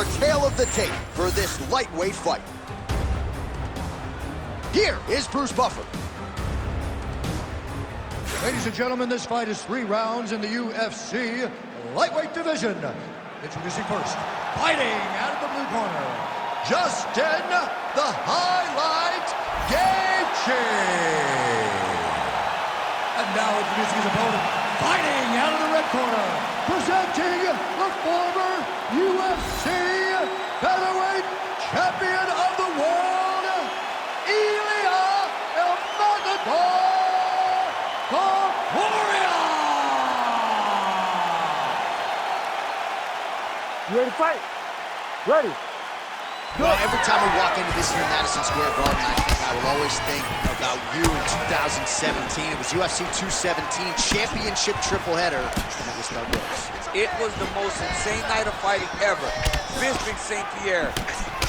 our tale of the tape for this lightweight fight. Here is Bruce Buffer. Ladies and gentlemen, this fight is 3 rounds in the UFC lightweight division. Introducing first, fighting out of the blue corner, Justin the Highlight Gaethje. And now introducing his opponent, fighting out of the red corner, presenting the former UFC featherweight champion of the world, Ilya Topuria. You ready to fight? Ready. Well, every time we walk into this here Madison Square Garden, I will always think about you in 2017. It was UFC 217 championship triple header, and it was Doug Rose. It was the most insane night of fighting ever. Bisping St. Pierre.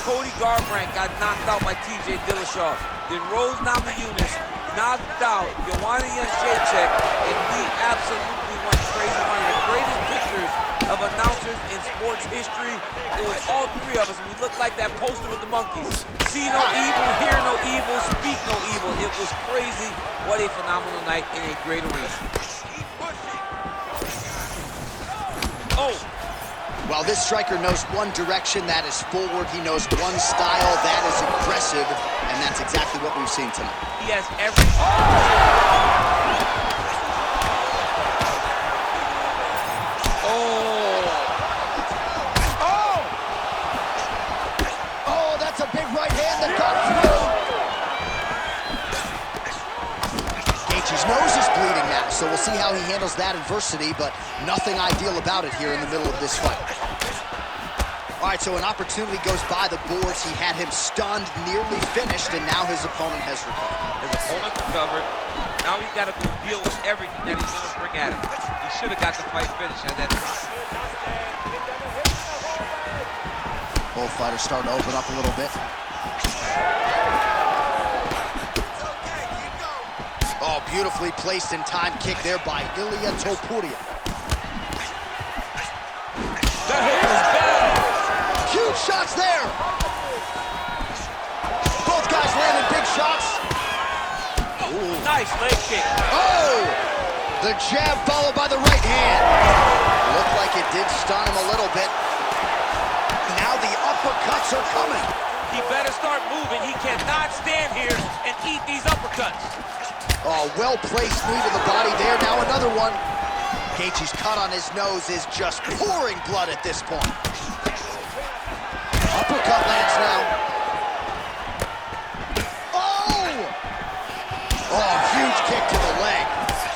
Cody Garbrandt got knocked out by TJ Dillashaw. Then Rose Namajunas knocked out Joanna Jędrzejczyk, and we absolutely went crazy. One of the greatest pictures of announcers in sports history. It was all 3 of us, and we looked like that poster with the monkeys. See no evil, hear no evil, speak no evil. It was crazy. What a phenomenal night in a great arena. Oh! While this striker knows one direction, that is forward. He knows one style, that is aggressive, and that's exactly what we've seen tonight. He has every... Big right hand that got through. Gaethje's nose is bleeding now, so we'll see how he handles that adversity, but nothing ideal about it here in the middle of this fight. All right, so an opportunity goes by the boards. He had him stunned, nearly finished, and now his opponent has recovered. His opponent recovered. Now he's got to go deal with everything that he's going to bring at him. He should have got the fight finished at that time. Both fighters starting to open up a little bit. Oh, beautifully placed in time kick there by Ilya Topuria. That hit was bad. Huge shots there. Both guys landed big shots. Ooh. Nice leg kick. Oh! The jab followed by the right hand. Looked like it did stun him a little bit. Now the uppercuts are coming. He better start moving. He cannot stand here and eat these uppercuts. Oh, well-placed knee to the body there. Now another one. Gaethje's cut on his nose is just pouring blood at this point. Uppercut lands now. Oh! Oh, huge kick to the leg.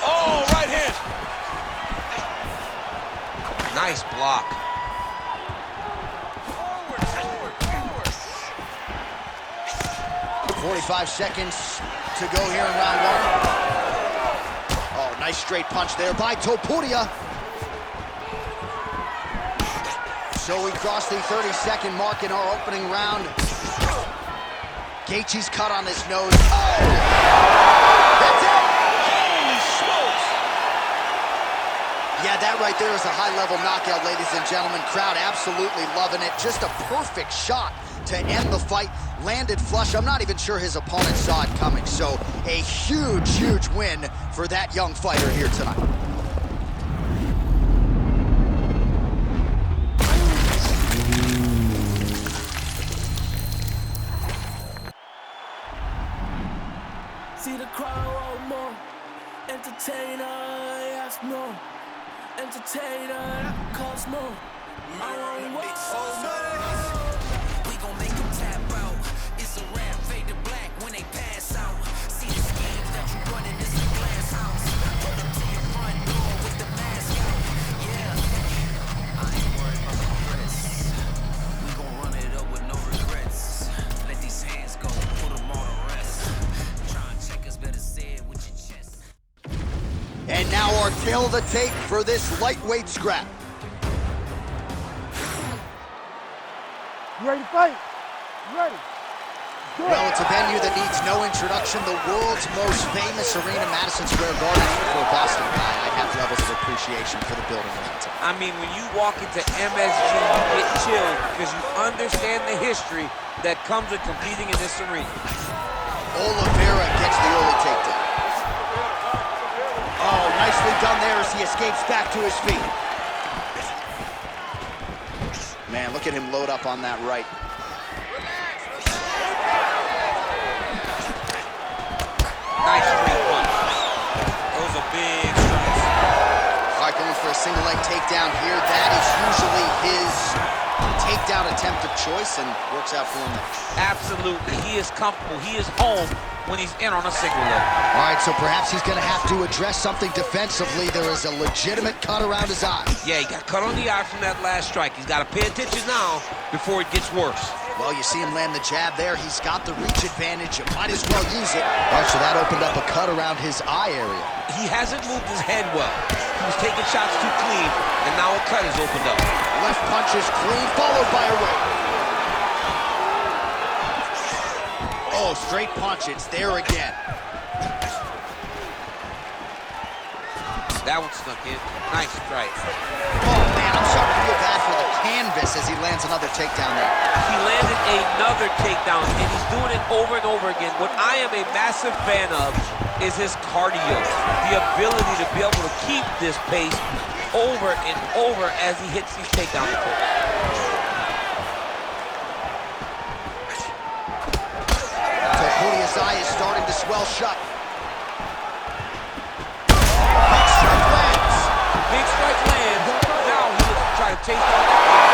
Oh, right hand. Nice block. 45 seconds to go here in round 1. Oh, nice straight punch there by Topuria. So we crossed the 30-second mark in our opening round. Gaethje's cut on his nose. Oh! That's it! Holy smokes! Yeah, that right there is a high-level knockout, ladies and gentlemen. Crowd absolutely loving it. Just a perfect shot to end the fight. Landed flush. I'm not even sure his opponent saw it coming. So a huge, huge win for that young fighter here tonight. See the crowd want more. Entertainer, yes, more. Entertainer, cost more. I want more. We gon' make them tap out. It's a rap, fade to black when they pass out. See the schemes that you running, it's a glass house. Pull up to your front door with the mask out. Yeah, I ain't worried about the press. We gon' run it up with no regrets. Let these hands go, put them on the rest. Try and check us, better say it with your chest. And now our tail of the tape for this lightweight scrap. You ready to fight? You ready? Well, it's a venue that needs no introduction. The world's most famous arena, Madison Square Garden. Even for a Boston guy, I have levels of appreciation for the building around it. I mean, when you walk into MSG, you get chilled because you understand the history that comes with competing in this arena. Oliveira gets the early takedown. Oh, nicely done there as he escapes back to his feet. Man, look at him load up on that right. Nice straight punch. Those are big strikes. All right, going for a single leg takedown here. That is usually his takedown attempt of choice and works out for him there. Absolutely. He is comfortable. He is home when he's in on a single leg. All right, so perhaps he's going to have to address something defensively. There is a legitimate cut around his eye. Yeah, he got cut on the eye from that last strike. He's got to pay attention now before it gets worse. Well, you see him land the jab there. He's got the reach advantage. You might as well use it. All right, so that opened up a cut around his eye area. He hasn't moved his head well. He was taking shots too clean, and now a cut is opened up. Left punch is clean, followed by a right. Oh, straight punch. It's there again. That one snuck in. Nice strike. Oh, man, I'm starting to feel bad for the canvas as he lands another takedown there. He landed another takedown, and he's doing it over and over again. What I am a massive fan of is his cardio, the ability to be able to keep this pace over and over as he hits these takedown attempts. Toputia's eye is starting to swell shut. Big strike lands. Now he looks to try to chase down that one.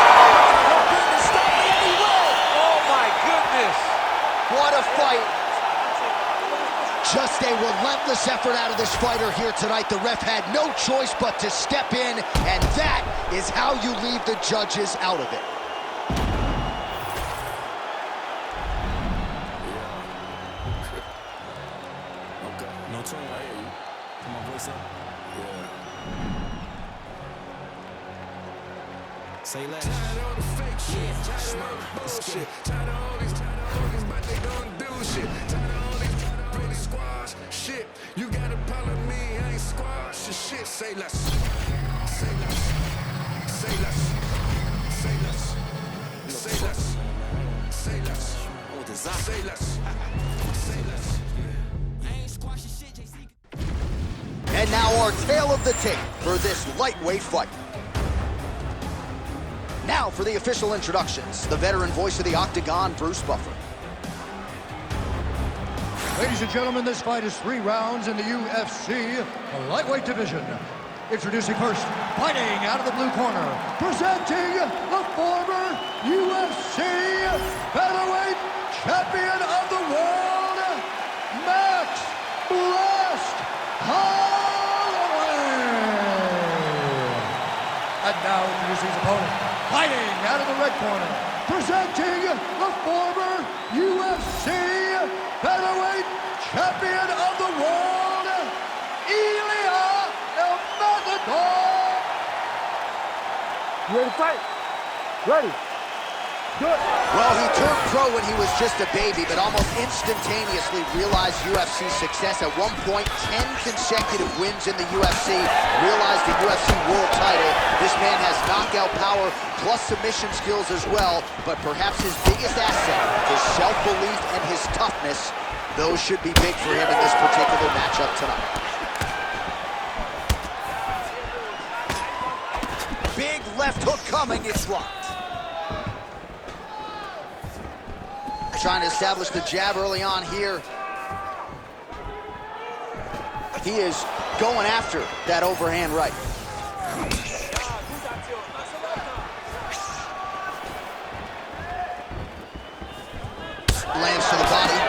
Oh my goodness! What a fight! Just a relentless effort out of this fighter here tonight. The ref had no choice but to step in, and that is how you leave the judges out of it. Okay, no tune, I hear you. Put my voice up. Yeah. Say less. Tired of all the fake shit, tired of all the bullshit, tired of all these, but they don't do shit. Tired of all these pretty squash shit. You gotta follow me, I ain't squash your shit. Say less, say less, say less, say less, say less, say less, say less, say less. I ain't squashing shit, JC. And now our tale of the tape for this lightweight fight. Now for the official introductions, the veteran voice of the Octagon, Bruce Buffer. Ladies and gentlemen, this fight is 3 rounds in the UFC lightweight division. Introducing first, fighting out of the blue corner, presenting the former UFC featherweight champion of the world, Max Blast Holloway. And now introducing his opponent, fighting out of the red corner, presenting the former UFC featherweight champion of the world, Ilya Matador. You ready to fight? Ready. Good. Well, he turned pro when he was just a baby, but almost instantaneously realized UFC success. At one point, 10 consecutive wins in the UFC, realized the UFC world title. This man has knockout power, plus submission skills as well, but perhaps his biggest asset, his self-belief and his toughness, those should be big for him in this particular matchup tonight. Big left hook coming, it's blocked. Trying to establish the jab early on here. He is going after that overhand right. Lands to the body.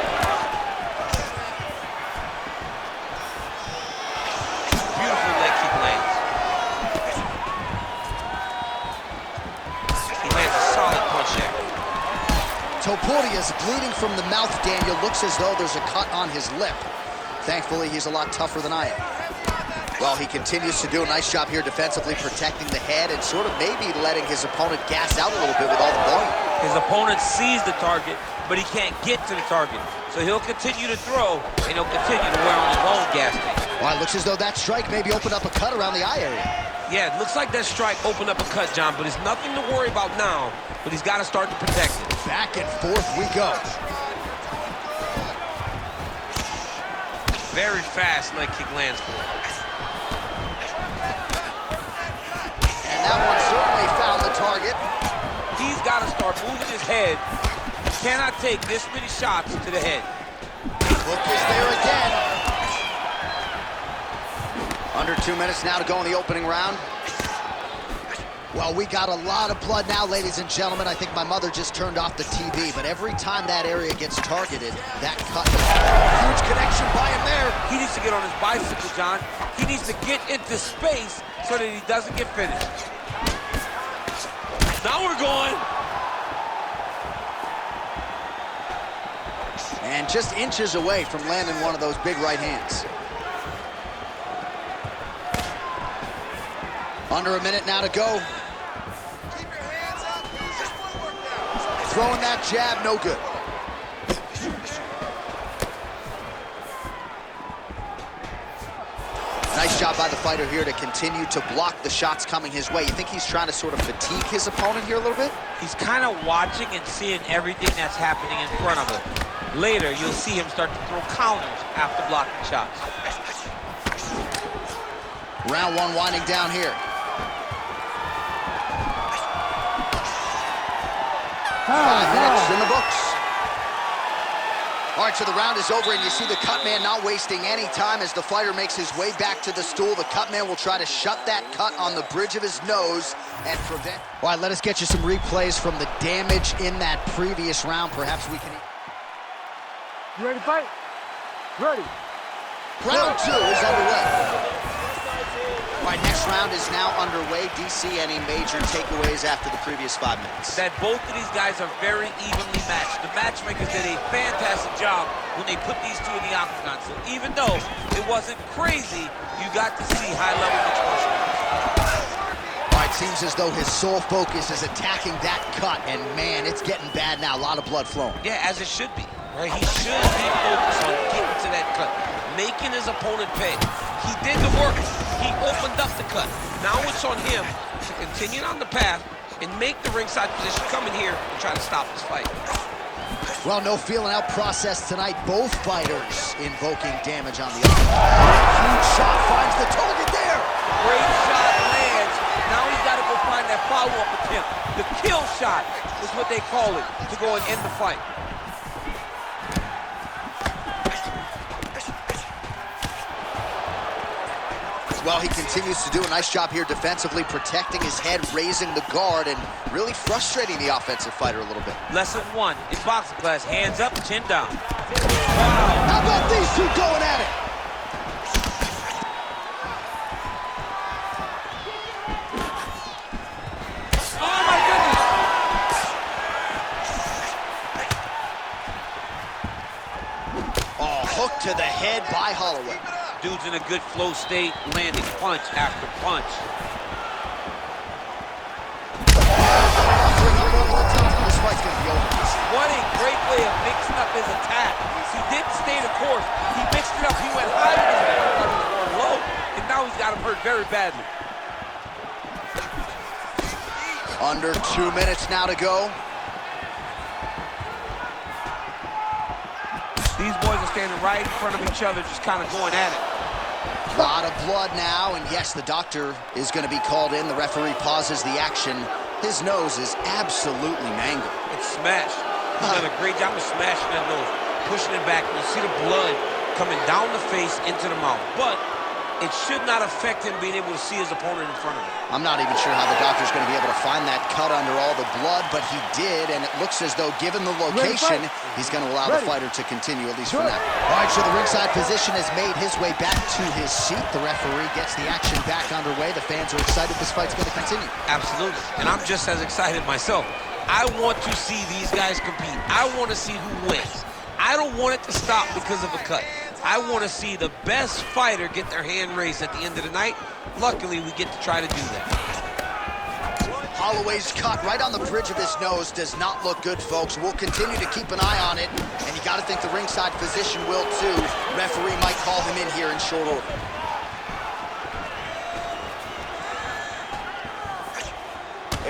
Beautiful leg kick lands. He lands a solid punch there. Topuria is bleeding from the mouth, Daniel. Looks as though there's a cut on his lip. Thankfully, he's a lot tougher than I am. Well, he continues to do a nice job here defensively, protecting the head and sort of maybe letting his opponent gas out a little bit with all the volume. His opponent sees the target, but he can't get to the target. So he'll continue to throw, and he'll continue to wear on his own gas tank. Well, it looks as though that strike maybe opened up a cut around the eye area. Yeah, it looks like that strike opened up a cut, John, but it's nothing to worry about now, but he's got to start to protect it. Back and forth we go. Very fast leg kick lands for him. And that one certainly found the target. He's got to start moving his head. He cannot take this many shots to the head. Hook is there again. Under 2 minutes now to go in the opening round. Well, we got a lot of blood now, ladies and gentlemen. I think my mother just turned off the TV, but every time that area gets targeted, that cut, huge connection by him there. He needs to get on his bicycle, John. He needs to get into space so that he doesn't get finished. Now we're going. And just inches away from landing one of those big right hands. Under a minute now to go. Keep your hands up. Throwing that jab, no good. Nice job by the fighter here to continue to block the shots coming his way. You think he's trying to sort of fatigue his opponent here a little bit? He's kind of watching and seeing everything that's happening in front of him. Later, you'll see him start to throw counters after blocking shots. Round one winding down here. 5 minutes in the books. All right, so the round is over, and you see the cut man not wasting any time as the fighter makes his way back to the stool. The cut man will try to shut that cut on the bridge of his nose and prevent. All right, let us get you some replays from the damage in that previous round. Perhaps we can... You ready to fight? Ready. Round two is underway. All right, next round is now underway. DC, any major takeaways after the previous 5 minutes? That both of these guys are very evenly matched. The matchmakers did a fantastic job when they put these two in the octagon. So even though it wasn't crazy, you got to see high-level mixed martial arts. All right, seems as though his sole focus is attacking that cut, and man, it's getting bad now. A lot of blood flowing. Yeah, as it should be. Right? He should be focused on getting to that cut, making his opponent pay. He did the work. He opened up the cut. Now it's on him to continue on the path and make the ringside position, come in here and try to stop this fight. Well, no feeling out process tonight. Both fighters invoking damage on the other. Huge shot finds the target there. Great shot lands. Now he's got to go find that follow-up attempt. The kill shot is what they call it to go and end the fight. Well, he continues to do a nice job here defensively, protecting his head, raising the guard, and really frustrating the offensive fighter a little bit. Lesson one in boxing class, hands up, chin down. Wow. How about these two going at it? Oh, my goodness! Oh, hook to the head by Holloway. Dude's in a good flow state, landing punch after punch. This fight's gonna be over. What a great way of mixing up his attack. He didn't stay the course. He mixed it up. He went high with his opponent, he was going low, and now he's got him hurt very badly. Under 2 minutes now to go. These boys are standing right in front of each other, just kind of going at it. A lot of blood now, and yes, the doctor is going to be called in. The referee pauses the action. His nose is absolutely mangled. It's smashed. He's done a great job of smashing that nose, pushing it back. You see the blood coming down the face into the mouth. But it should not affect him being able to see his opponent in front of him. I'm not even sure how the doctor's going to be able to find that cut under all the blood, but he did, and it looks as though, given the location, he's going to allow the fighter to continue, at least for now. All right, so the ringside physician has made his way back to his seat. The referee gets the action back underway. The fans are excited this fight's going to continue. Absolutely, and I'm just as excited myself. I want to see these guys compete. I want to see who wins. I don't want it to stop because of a cut. I want to see the best fighter get their hand raised at the end of the night. Luckily, we get to try to do that. Holloway's cut right on the bridge of his nose does not look good, folks. We'll continue to keep an eye on it, and you got to think the ringside physician will too. Referee might call him in here in short order.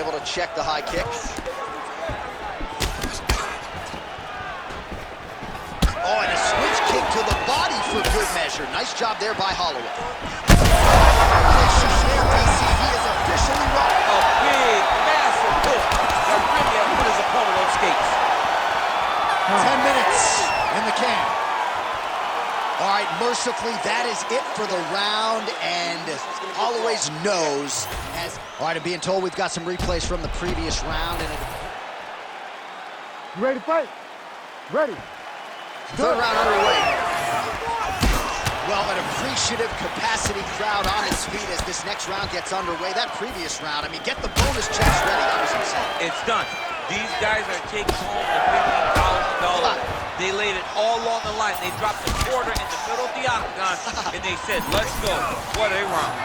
Able to check the high kick. Oh, and a switch kick to the body for good measure. Nice job there by Holloway. He is officially rocked. A big, massive hook that really has put his opponent on skates. 10 minutes in the can. All right, mercifully, that is it for the round, and Holloway's nose has... All right, I'm being told we've got some replays from the previous round, and You ready to fight? Ready. third round underway. Well, an appreciative capacity crowd on its feet as this next round gets underway. That previous round, I mean, get the bonus checks ready. That was insane. It's done. These guys are taking home the $50,000. They laid it all on the line. They dropped a quarter in the middle of the octagon, and they said, let's go. What a round.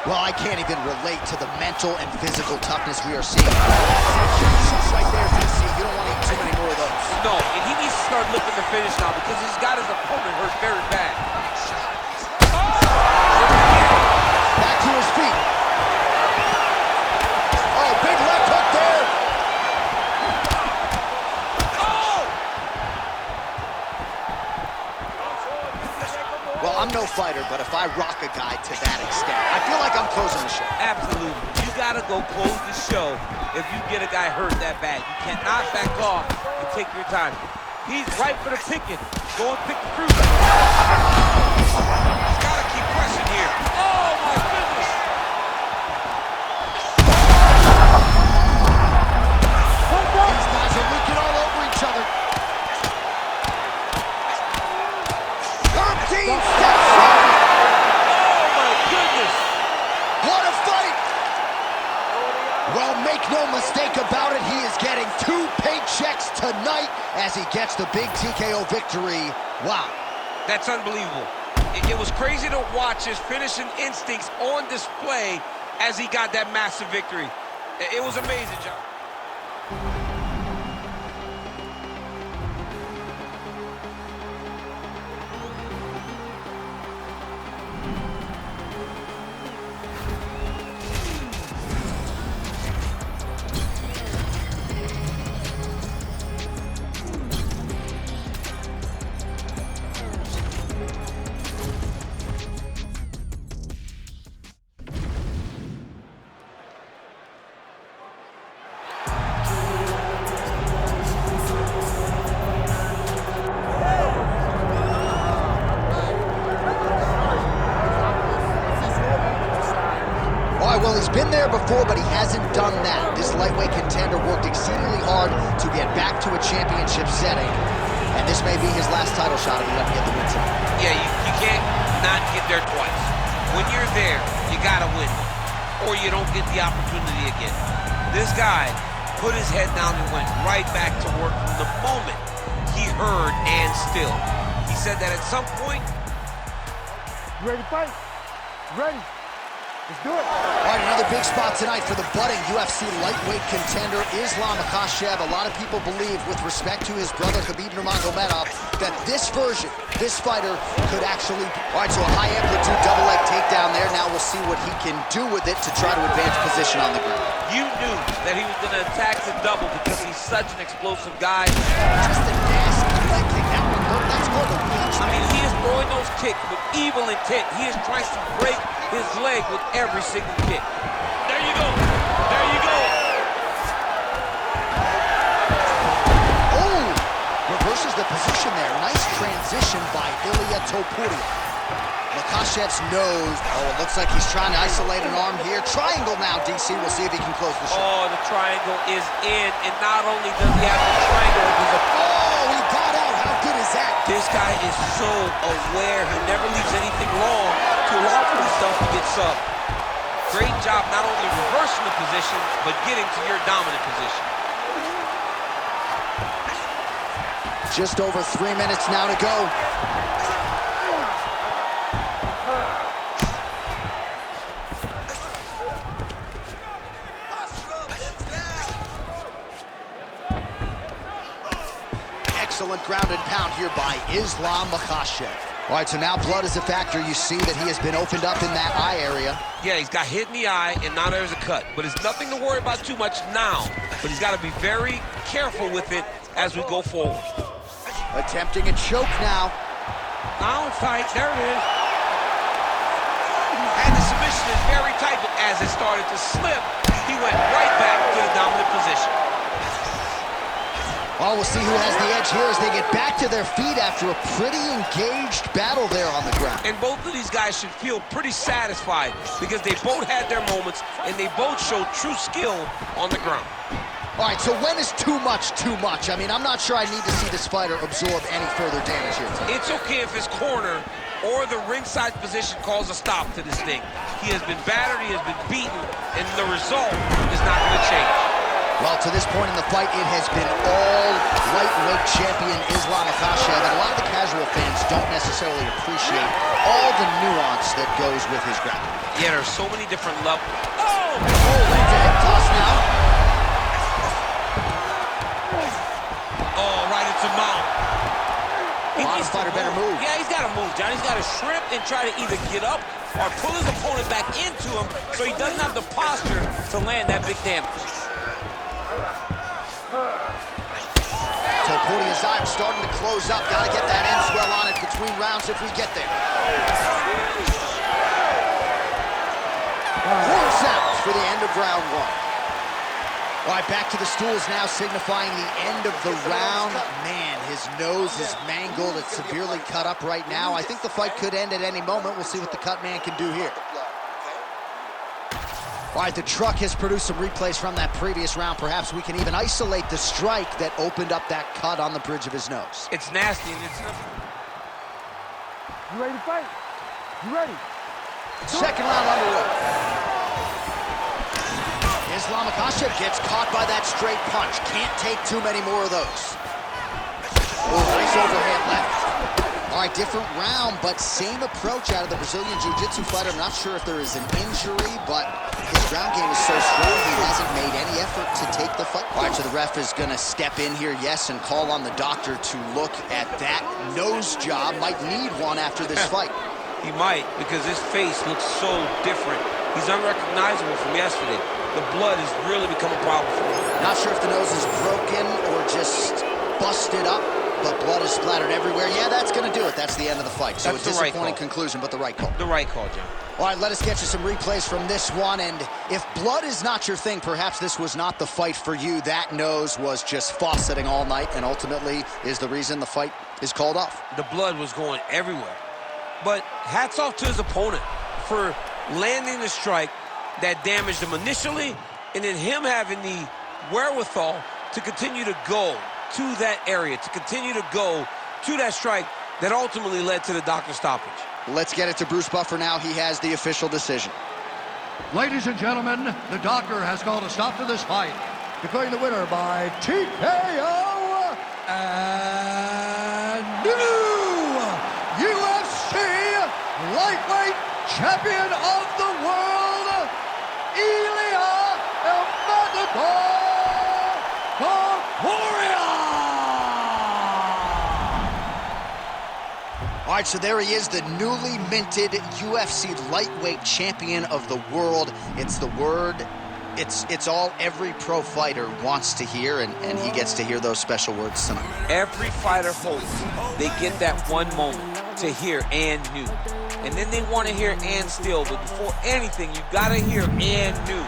Well, I can't even relate to the mental and physical toughness we are seeing. Right there, DC. You don't want to eat too many more of those. No, and he needs to start looking to finish now because he's got his opponent hurt very bad. Back to his feet. Oh, big left hook there. Well, I'm no fighter, but if I rock a guy to that extent, I feel like I'm closing the show. Absolutely. You gotta go close the show if you get a guy hurt that bad. You cannot back off and take your time. He's right for the picking. Go and pick the fruit. He's gotta keep pressing here. Oh my goodness! These guys are leaking all over each other. 13 steps in. Oh my goodness! What a fight! Well, make no mistake about it, he is getting 2 paychecks tonight as he gets the big TKO victory. Wow. That's unbelievable. It was crazy to watch his finishing instincts on display as he got that massive victory. It was amazing, John. Well, he's been there before, but he hasn't done that. This lightweight contender worked exceedingly hard to get back to a championship setting, and this may be his last title shot if he doesn't get the win tonight. Yeah, you can't not get there twice. When you're there, you gotta win, or you don't get the opportunity again. This guy put his head down and went right back to work from the moment he heard and still. He said that at some point. You ready to fight? Ready. Let's do it. All right, another big spot tonight for the budding UFC lightweight contender, Islam Makhachev. A lot of people believe, with respect to his brother Khabib Nurmagomedov, that this version, this fighter, could actually... All right, so a high-amplitude double-leg takedown there. Now we'll see what he can do with it to try to advance position on the ground. You knew that he was going to attack the double because he's such an explosive guy. Just a nasty leg kick. That one hurt. That's called a reach. I mean, he is throwing those kicks with evil intent. He is trying to break his leg with every single kick. There you go. There you go. Oh! Reverses the position there. Nice transition by Ilia Topuria. Makhachev's nose. Oh, it looks like he's trying to isolate an arm here. Triangle now, DC. We'll see if he can close the shot. Oh, the triangle is in. And not only does he have the triangle, he's a... Oh, he got out. How good is that? This guy is so aware. He never leaves anything long to allow for himself to get subbed. Great job not only reversing the position, but getting to your dominant position. Just over 3 minutes now to go. Excellent ground and pound here by Islam Makhachev. All right, so now blood is a factor. You see that he has been opened up in that eye area. Yeah, he's got hit in the eye, and now there's a cut. But it's nothing to worry about too much now. But he's got to be very careful with it as we go forward. Attempting a choke now. Now it's tight. There it is. And the submission is very tight, but as it started to slip, he went right back to the dominant position. Well, we'll see who has the edge here as they get back to their feet after a pretty engaged battle there on the ground. And both of these guys should feel pretty satisfied because they both had their moments and they both showed true skill on the ground. All right, so when is too much too much? I mean, I'm not sure I need to see the fighter absorb any further damage here tonight. It's okay if his corner or the ringside position calls a stop to this thing. He has been battered, he has been beaten, and the result is not going to change. Well, to this point in the fight, it has been all lightweight champion Islam Makhachev, and a lot of the casual fans don't necessarily appreciate all the nuance that goes with his grappling. Yeah, there's so many different levels. Oh, leg-to-head toss now. Oh, right into mount. Honest fighter better move. Yeah, he's got to move, John. He's got to shrimp and try to either get up or pull his opponent back into him so he doesn't have the posture to land that big damage. Topuria starting to close up. Got to get that end swell on it between rounds if we get there. 4 sounds for the end of round 1. All right, back to the stools now, signifying the end of the round. Man, his nose is mangled. It's severely cut up right now. I think the fight could end at any moment. We'll see what the cut man can do here. All right, the truck has produced some replays from that previous round. Perhaps we can even isolate the strike that opened up that cut on the bridge of his nose. It's nasty. And it's You ready to fight? You ready? Second round underway. Islam Makhachev gets caught by that straight punch. Can't take too many more of those. Oh, nice overhand left. All right, different round, but same approach out of the Brazilian Jiu-Jitsu fighter. I'm not sure if there is an injury, but his ground game is so strong, he hasn't made any effort to take the fight. All right, so the ref is going to step in here, yes, and call on the doctor to look at that nose job. Might need one after this fight. He might, because his face looks so different. He's unrecognizable from yesterday. The blood has really become a problem for him. Not sure if the nose is broken or just busted up, but blood is splattered everywhere. Yeah, that's going to do it. That's the end of the fight. So That's a the right disappointing call. conclusion, but the right call. The right call, John. All right, let us get you some replays from this one. And if blood is not your thing, perhaps this was not the fight for you. That nose was just fauceting all night and ultimately is the reason the fight is called off. The blood was going everywhere. But hats off to his opponent for landing the strike that damaged him initially, and then him having the wherewithal to continue to go to that area, to continue to go to that strike that ultimately led to the doctor's stoppage. Let's get it to Bruce Buffer now. He has the official decision. Ladies and gentlemen, the doctor has called a stop to this fight, declaring the winner by TKO and new UFC lightweight champion of the world, Ilia El Matador Topuria! All right, so there he is, the newly minted UFC lightweight champion of the world. It's the word, it's all every pro fighter wants to hear, and he gets to hear those special words tonight. Every fighter hopes they get that one moment to hear and new. And then they want to hear and still, but before anything, you got to hear and new.